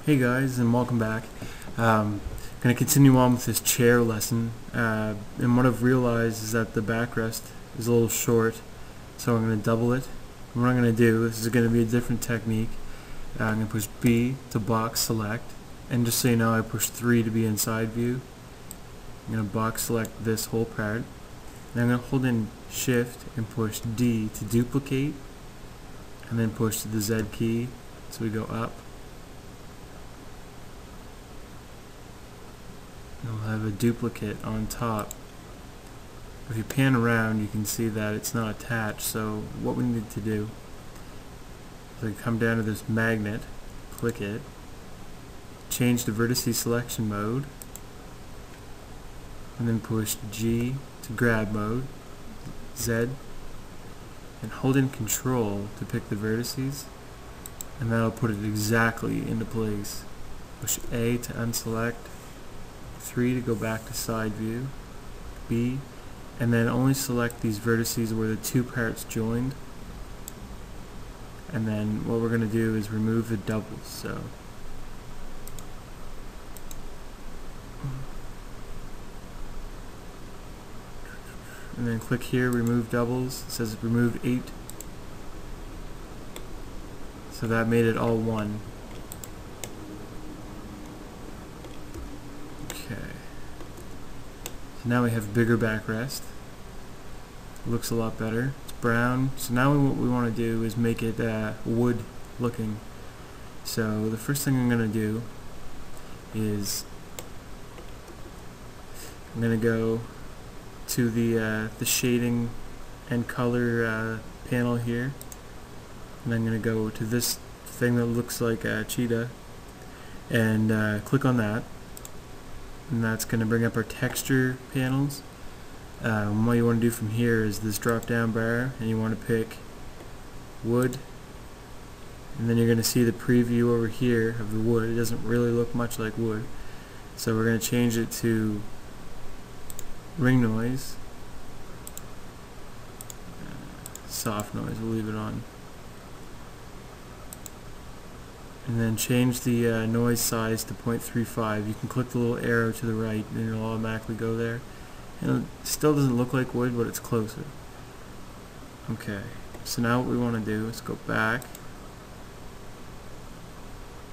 Hey guys, and welcome back. Going to continue on with this chair lesson, and what I've realized is that the backrest is a little short, so I'm going to double it. And what I'm going to do, this is going to be a different technique. I'm going to push B to box select, and just so you know, I push 3 to be inside view. I'm going to box select this whole part, and I'm going to hold in Shift and push D to duplicate, and then push the Z key so we go up. And we'll have a duplicate on top. If you pan around, you can see that it's not attached, so what we need to do is come down to this magnet, click it, change the vertices selection mode, and then push G to grab mode, Z, and hold in Control to pick the vertices, and that'll put it exactly into place. Push A to unselect, 3 to go back to side view, B, and then only select these vertices where the two parts joined. And then what we're going to do is remove the doubles. So and then click here, remove doubles. It says remove 8. So that made it all one. Now we have bigger backrest. Looks a lot better. It's brown. So now what we want to do is make it wood looking. So the first thing I'm going to do is I'm going to go to the shading and color panel here, and I'm going to go to this thing that looks like a cheetah and click on that. And that's going to bring up our texture panels. What you want to do from here is this drop down bar, and you want to pick wood, and then you're going to see the preview over here of the wood. It doesn't really look much like wood, so we're going to change it to ring noise, soft noise, we'll leave it on, and then change the noise size to 0.35. You can click the little arrow to the right and it'll automatically go there. And it still doesn't look like wood, but it's closer. Okay, so now what we want to do is go back.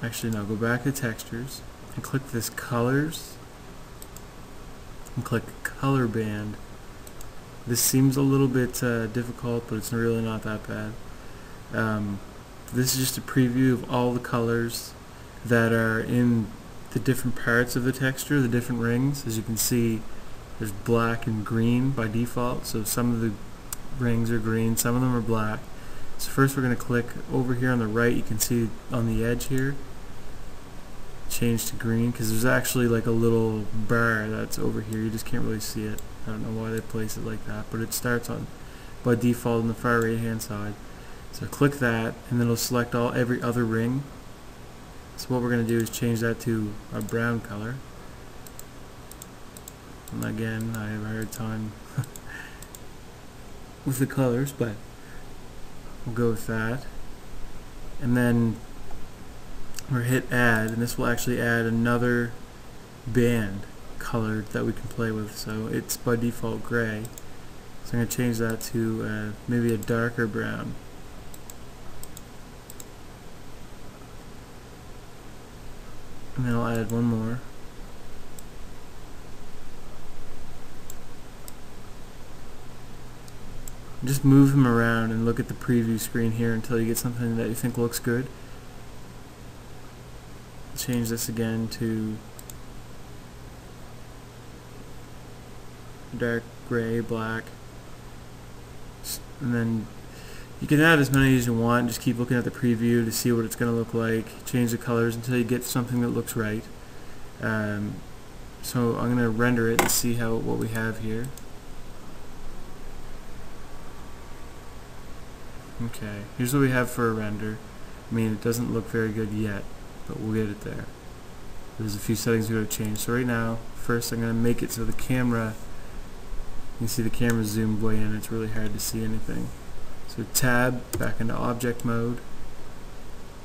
Actually, no, go back to textures and click this colors and click color band. This seems a little bit difficult, but it's really not that bad. This is just a preview of all the colors that are in the different parts of the texture, the different rings. As you can see, there's black and green by default, so some of the rings are green, some of them are black. So first we're going to click over here on the right. You can see on the edge here, change to green, because there's actually like a little bar that's over here. You just can't really see it. I don't know why they place it like that, but it starts on by default on the far right hand side. So click that, and then it'll select every other ring. So what we're going to do is change that to a brown color. And again, I have a hard time with the colors, but we'll go with that. And then we'll hit add, and this will actually add another band color that we can play with. So it's by default gray. So I'm going to change that to maybe a darker brown. And then I'll add one more. Just move them around and look at the preview screen here until you get something that you think looks good. Change this again to dark gray, black, and then you can add as many as you want. Just keep looking at the preview to see what it's going to look like. Change the colors until you get something that looks right. So I'm going to render it and see what we have here. Okay, here's what we have for a render. I mean, it doesn't look very good yet, but we'll get it there. There's a few settings we got to change. So right now, first I'm going to make it so the camera, you can see the camera zoomed way in. It's really hard to see anything. So tab, back into object mode,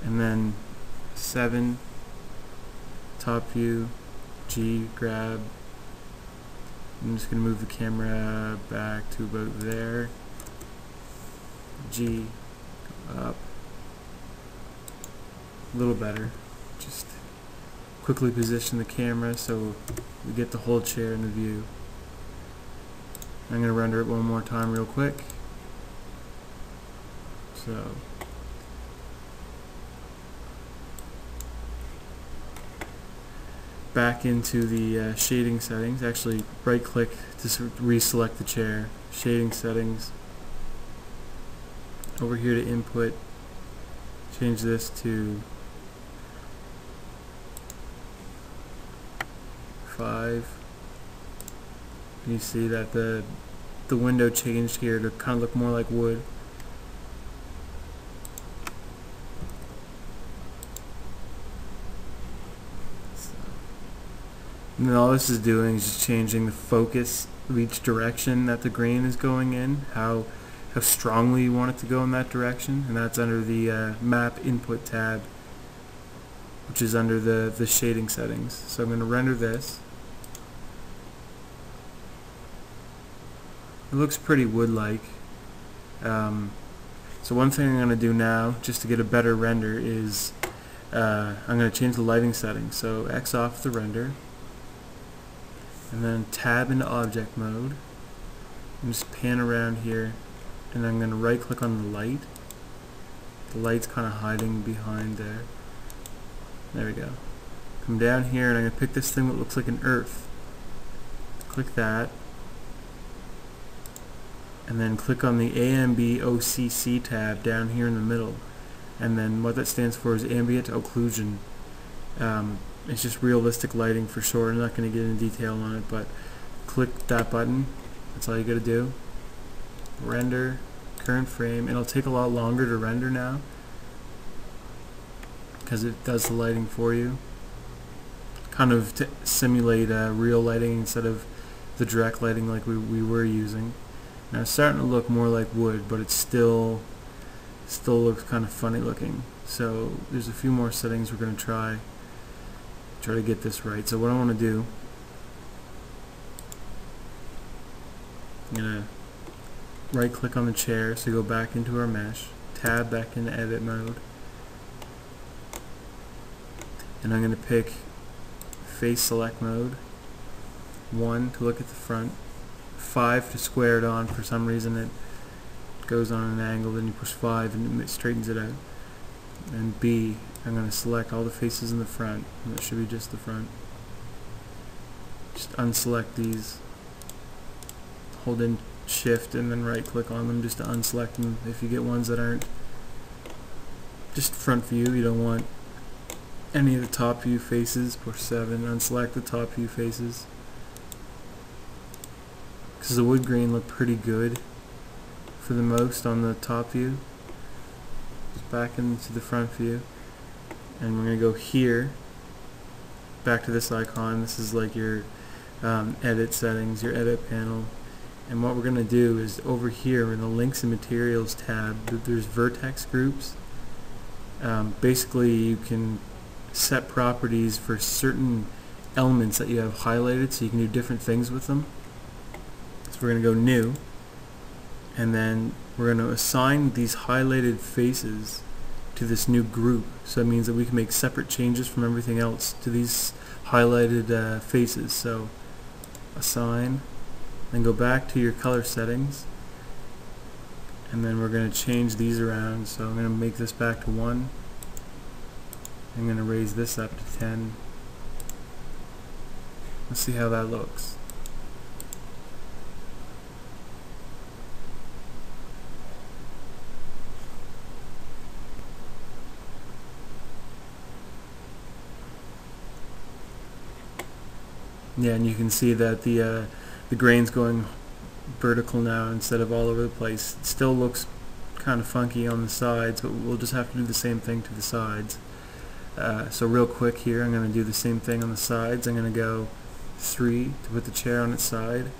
and then 7, top view, G, grab. I'm just going to move the camera back to about there. G, up. A little better. Just quickly position the camera so we get the whole chair in the view. I'm going to render it one more time real quick. So back into the shading settings. Actually, right click to reselect the chair. Shading settings. Over here to input, change this to 5. And you see that the window changed here to kind of look more like wood. And then all this is doing is just changing the focus of each direction that the grain is going in, how strongly you want it to go in that direction, and that's under the map input tab, which is under the shading settings. So I'm going to render this. It looks pretty wood-like. So one thing I'm going to do now, just to get a better render, is I'm going to change the lighting settings. So X off the render, and then tab into object mode, and just pan around here, and I'm going to right click on the light. The light's kind of hiding behind there. There we go. Come down here and I'm going to pick this thing that looks like an earth. Click that, and then click on the AMB OCC tab down here in the middle, and then what that stands for is ambient occlusion. It's just realistic lighting for short. I'm not going to get into detail on it, but click that button. That's all you got to do. Render current frame. It'll take a lot longer to render now because it does the lighting for you, kind of to simulate real lighting instead of the direct lighting like we were using. Now it's starting to look more like wood, but it still looks kind of funny looking. So there's a few more settings we're going to try to get this right. So what I want to do, I'm going to right click on the chair, so go back into our mesh, tab back into edit mode, and I'm going to pick face select mode, 1 to look at the front, 5 to square it on. For some reason it goes on an angle, then you push 5 and it straightens it out. And B, I'm going to select all the faces in the front, and that should be just the front. Just unselect these, hold in shift and then right click on them just to unselect them if you get ones that aren't just front view. You don't want any of the top view faces. Push 7, unselect the top view faces, because the wood grain looked pretty good for the most on the top view. Just back into the front view, and we're going to go here back to this icon. This is like your edit settings, your edit panel. And what we're going to do is over here in the links and materials tab, there's vertex groups. Basically you can set properties for certain elements that you have highlighted, so you can do different things with them. So we're going to go new, and then we're going to assign these highlighted faces to this new group. So that means that we can make separate changes from everything else to these highlighted faces. So assign, then go back to your color settings, and then we're going to change these around. So I'm going to make this back to 1. I'm going to raise this up to 10. Let's see how that looks. Yeah, and you can see that the grain's going vertical now instead of all over the place. It still looks kind of funky on the sides, but we'll just have to do the same thing to the sides. So real quick here, I'm going to do the same thing on the sides. I'm going to go 3 to put the chair on its side,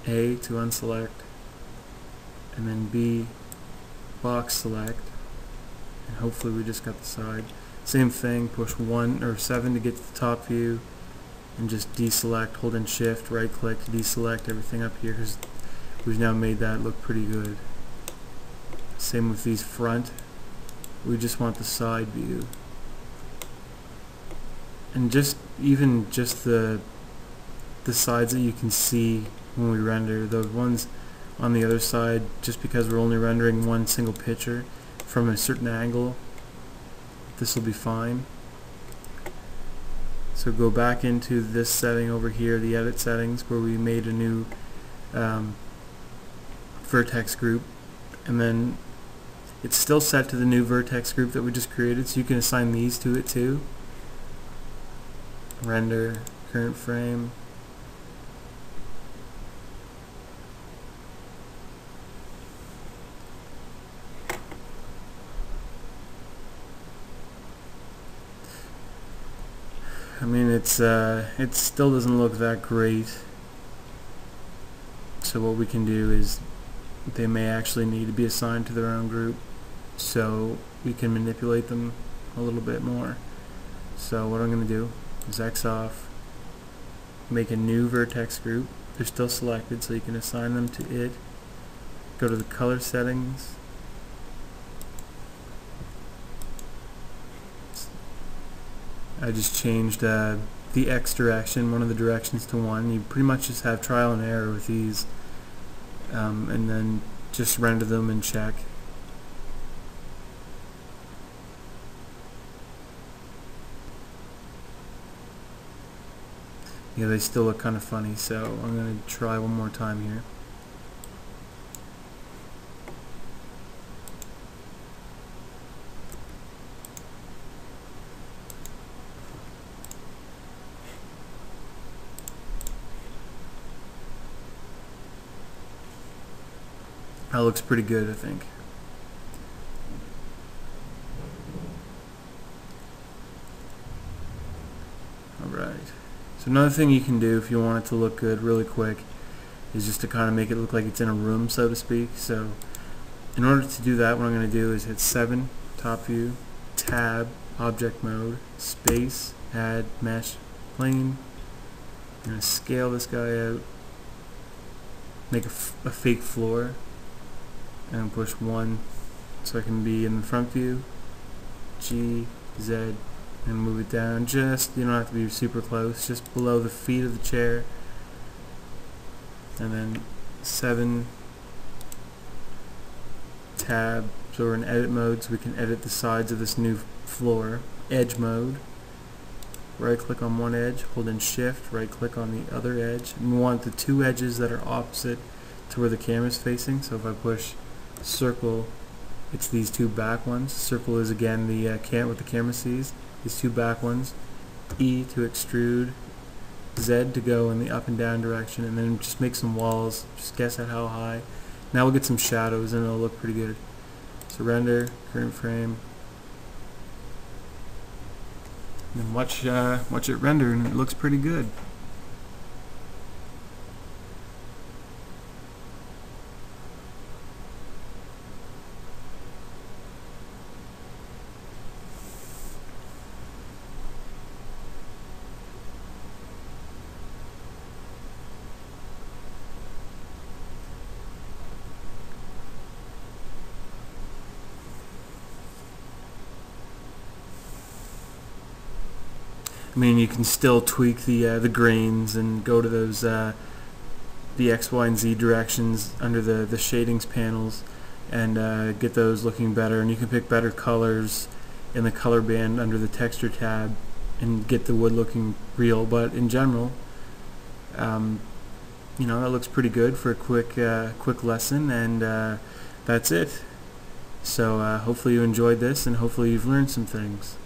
A to unselect, and then B, box select, and hopefully we just got the side. Same thing, push 1 or 7 to get to the top view, and just deselect, hold in shift, right click to deselect everything up here, because we've now made that look pretty good. Same with these front, we just want the side view. And just the sides that you can see when we render, the ones on the other side, just because we're only rendering one single picture from a certain angle, this will be fine. So go back into this setting over here, the edit settings, where we made a new vertex group, and then it's still set to the new vertex group that we just created, so you can assign these to it too. Render, current frame. I mean, it still doesn't look that great. So what we can do is, they may actually need to be assigned to their own group, so we can manipulate them a little bit more. So what I'm going to do is X off, make a new vertex group. They're still selected, so you can assign them to it. Go to the color settings. I just changed the X direction, one of the directions, to 1. You pretty much just have trial and error with these, and then just render them and check. Yeah, they still look kind of funny, so I'm going to try one more time here. That looks pretty good, I think. Alright. So another thing you can do if you want it to look good really quick is just to kind of make it look like it's in a room, so to speak. So in order to do that, what I'm going to do is hit 7, top view, tab, object mode, space, add mesh plane. I'm going to scale this guy out, make a fake floor, and push 1 so I can be in the front view, G, Z, and move it down. Just, you don't have to be super close, just below the feet of the chair. And then 7, tab, so we're in edit mode, so we can edit the sides of this new floor. Edge mode, right click on one edge, hold in shift, right click on the other edge, and we want the 2 edges that are opposite to where the camera is facing. So if I push circle, it's these 2 back ones. Circle is again the what the camera sees. These 2 back ones. E to extrude, Z to go in the up and down direction, and then just make some walls. Just guess at how high. Now we'll get some shadows and it'll look pretty good. So render, current frame, and then watch it render, and it looks pretty good. I mean, you can still tweak the grains and go to those the X, Y, and Z directions under the shadings panels, and get those looking better. And you can pick better colors in the color band under the texture tab and get the wood looking real. But in general, you know, that looks pretty good for a quick lesson, and that's it. So hopefully you enjoyed this, and hopefully you've learned some things.